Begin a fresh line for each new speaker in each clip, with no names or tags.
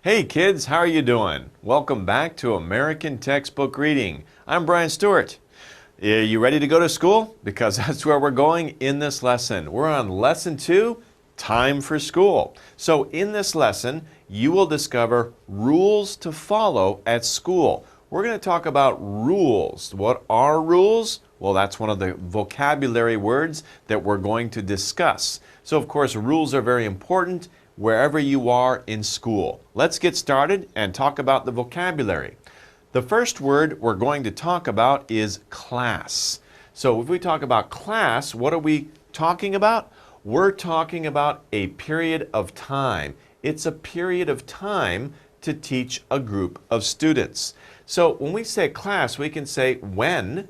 Hey kids, how are you doing? Welcome back to American Textbook Reading. I'm Brian Stewart. Are you ready to go to school? Because that's where we're going in this lesson. We're on lesson 2, time for school. So in this lesson, you will discover rules to follow at school. We're going to talk about rules. What are rules? Well, that's one of the vocabulary words that we're going to discuss. So of course, rules are very important wherever you are in school. Let's get started and talk about the vocabulary. The first word we're going to talk about is class. So if we talk about class, what are we talking about? We're talking about a period of time. It's a period of time to teach a group of students. So when we say class, we can say when.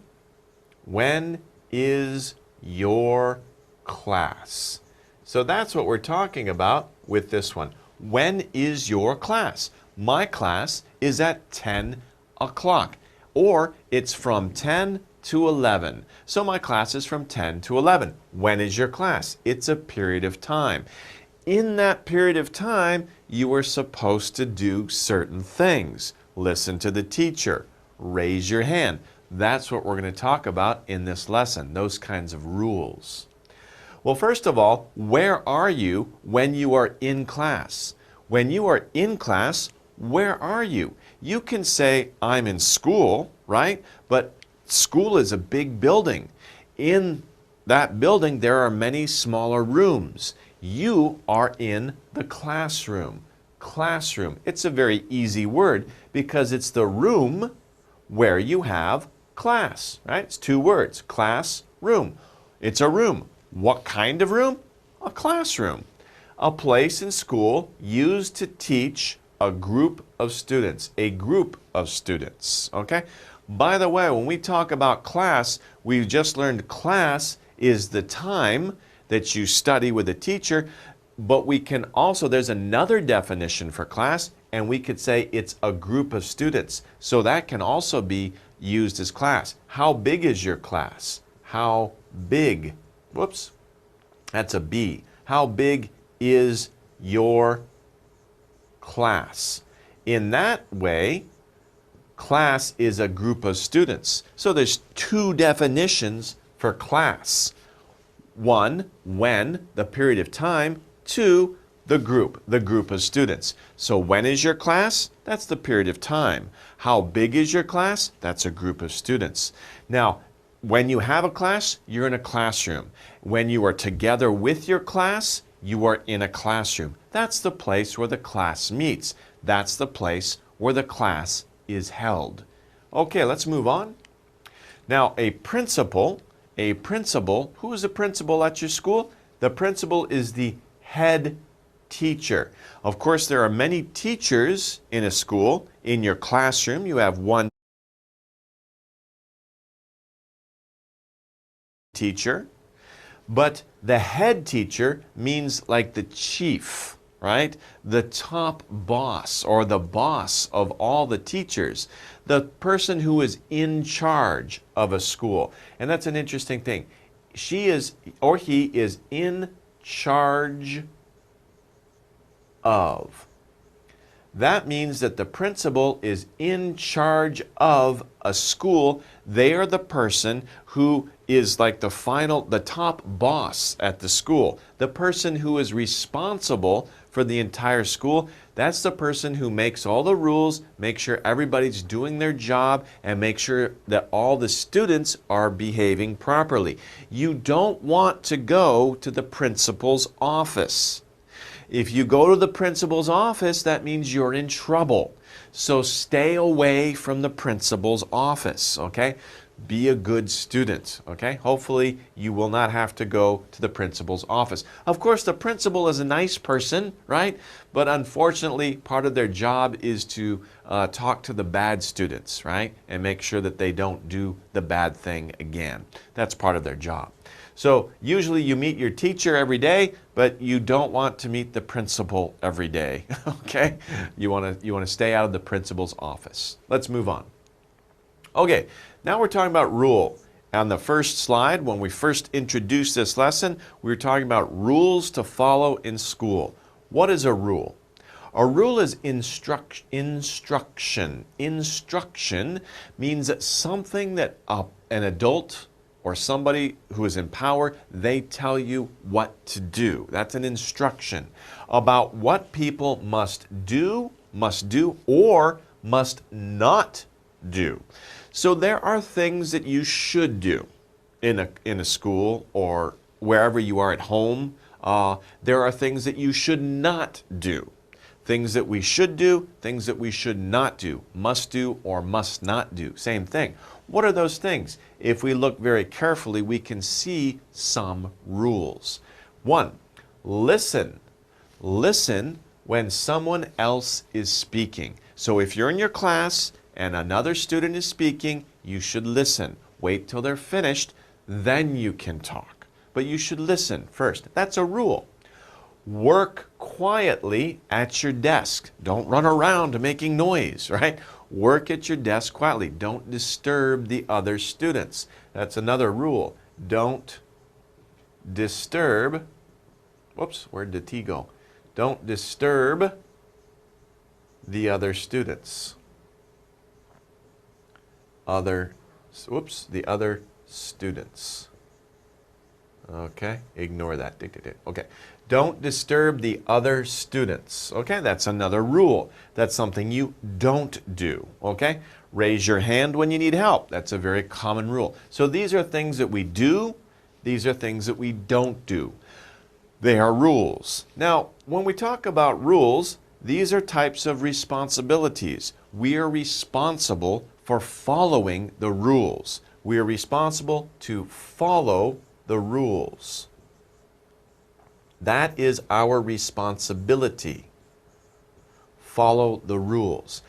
When is your class? So that's what we're talking about with this one. When is your class? My class is at 10 o'clock, or it's from 10 to 11. So my class is from 10 to 11. When is your class? It's a period of time. In that period of time, you are supposed to do certain things. Listen to the teacher. Raise your hand. That's what we're going to talk about in this lesson, those kinds of rules. Well, first of all, where are you when you are in class? When you are in class, where are you? You can say, I'm in school, right? But school is a big building. In that building, there are many smaller rooms. You are in the classroom. Classroom. It's a very easy word because it's the room where you have class, right? It's two words, class, room. It's a room. What kind of room? A classroom. A place in school used to teach a group of students. A group of students, okay? By the way, when we talk about class, we've just learned class is the time that you study with a teacher, but we can also, there's another definition for class, and we could say it's a group of students. So that can also be used as class. How big is your class? How big? Whoops, that's a B. How big is your class? In that way, class is a group of students. So there's two definitions for class. One, when, the period of time. Two, the group of students. So when is your class? That's the period of time. How big is your class? That's a group of students. Now, when you have a class, you're in a classroom. When you are together with your class, you are in a classroom. That's the place where the class meets. That's the place where the class is held. Okay, let's move on. Now, a principal, who is a principal at your school? The principal is the head teacher. Of course, there are many teachers in a school. In your classroom, you have one teacher, but the head teacher means like the chief, right? The top boss or the boss of all the teachers, the person who is in charge of a school. And that's an interesting thing. She is or he is in charge of. That means that the principal is in charge of a school. They are the person who is like the top boss at the school. The person who is responsible for the entire school. That's the person who makes all the rules, make sure everybody's doing their job, and make sure that all the students are behaving properly. You don't want to go to the principal's office. If you go to the principal's office, that means you're in trouble. So stay away from the principal's office, okay? Be a good student, okay? Hopefully you will not have to go to the principal's office. Of course, the principal is a nice person, right? But unfortunately, part of their job is to talk to the bad students, right? And make sure that they don't do the bad thing again. That's part of their job. So usually you meet your teacher every day, but you don't want to meet the principal every day, okay? You want to stay out of the principal's office. Let's move on. Okay, now we're talking about rule. On the first slide, when we first introduced this lesson, we were talking about rules to follow in school. What is a rule? A rule is instruction. Instruction means that something that an adult or somebody who is in power, they tell you what to do. That's an instruction about what people must do, or must not do. So there are things that you should do in a school or wherever you are at home. There are things that you should not do. Things that we should do, things that we should not do, must do or must not do. Same thing. What are those things? If we look very carefully, we can see some rules. 1, listen. Listen when someone else is speaking. So if you're in your class and another student is speaking, you should listen. Wait till they're finished, then you can talk. But you should listen first. That's a rule. Work quietly at your desk. Don't run around making noise, right? Work at your desk quietly. Don't disturb the other students. That's another rule. Don't disturb. Whoops, where'd the T go? Don't disturb the other students. The other students. Okay, ignore that. Okay, don't disturb the other students. Okay, that's another rule. That's something you don't do. Okay, raise your hand when you need help. That's a very common rule. So these are things that we do. These are things that we don't do. They are rules. Now, when we talk about rules, these are types of responsibilities. We are responsible for following the rules. We are responsible to follow the rules. That is our responsibility. Follow the rules.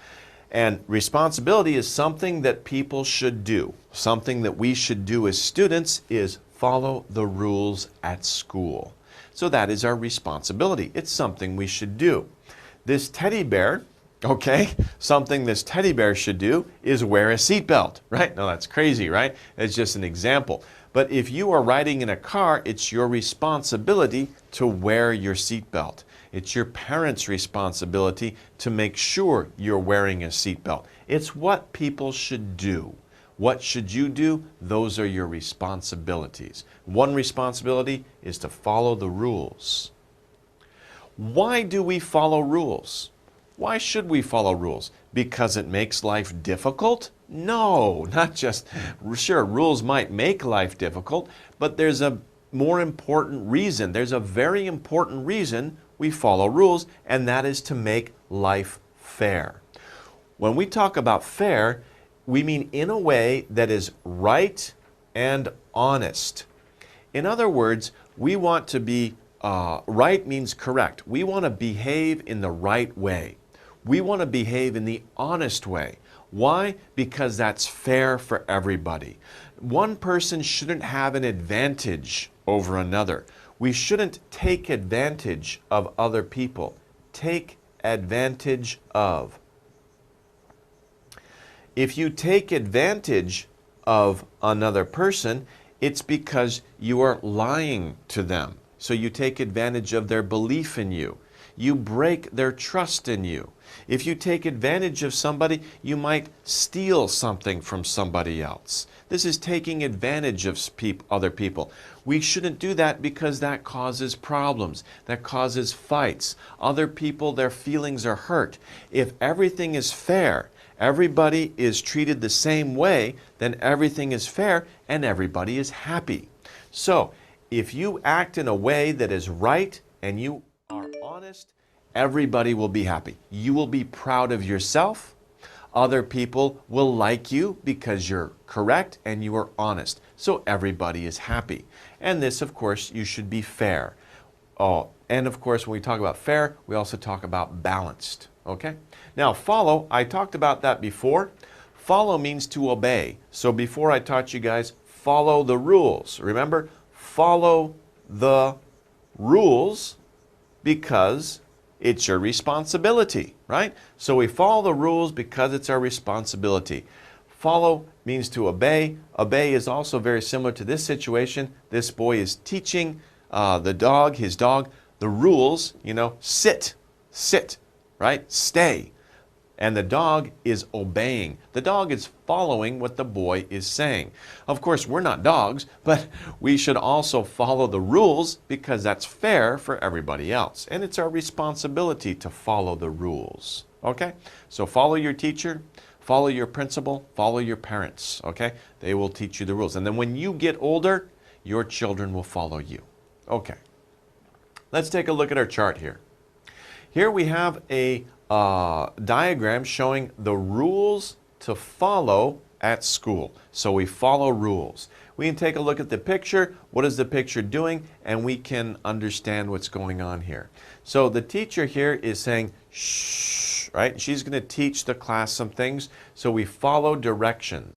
And responsibility is something that people should do. Something that we should do as students is follow the rules at school. So that is our responsibility. It's something we should do. This teddy bear, okay, something this teddy bear should do is wear a seatbelt, right? No, that's crazy, right? It's just an example. But if you are riding in a car, it's your responsibility to wear your seatbelt. It's your parents' responsibility to make sure you're wearing a seatbelt. It's what people should do. What should you do? Those are your responsibilities. One responsibility is to follow the rules. Why do we follow rules? Why should we follow rules? Because it makes life difficult? No, not just, sure, rules might make life difficult, but there's a more important reason. There's a very important reason we follow rules, and that is to make life fair. When we talk about fair, we mean in a way that is right and honest. In other words, we want to be right means correct. We want to behave in the right way. We want to behave in the honest way. Why? Because that's fair for everybody. One person shouldn't have an advantage over another. We shouldn't take advantage of other people. Take advantage of. If you take advantage of another person, it's because you are lying to them. So you take advantage of their belief in you. You break their trust in you. If you take advantage of somebody, you might steal something from somebody else. This is taking advantage of other people. We shouldn't do that because that causes problems. That causes fights. Other people, their feelings are hurt. If everything is fair, everybody is treated the same way, then everything is fair and everybody is happy. So, if you act in a way that is right and you are honest, everybody will be happy. You will be proud of yourself. Other people will like you because you're correct and you are honest. So everybody is happy. And this, of course, you should be fair. Oh, and of course, when we talk about fair, we also talk about balanced. Okay? Now, follow, I talked about that before. Follow means to obey. So before I taught you guys, follow the rules. Remember, follow the rules because it's your responsibility, right? So we follow the rules because it's our responsibility. Follow means to obey. Obey is also very similar to this situation. This boy is teaching his dog, the rules, sit, right? Stay. And the dog is obeying. The dog is following what the boy is saying. Of course, we're not dogs, but we should also follow the rules because that's fair for everybody else. And it's our responsibility to follow the rules. Okay? So follow your teacher, follow your principal, follow your parents. Okay? They will teach you the rules. And then when you get older, your children will follow you. Okay. Let's take a look at our chart here. Here we have a diagram showing the rules to follow at school. So we follow rules. We can take a look at the picture. What is the picture doing? And we can understand what's going on here. So the teacher here is saying, shh, right? She's going to teach the class some things. So we follow directions.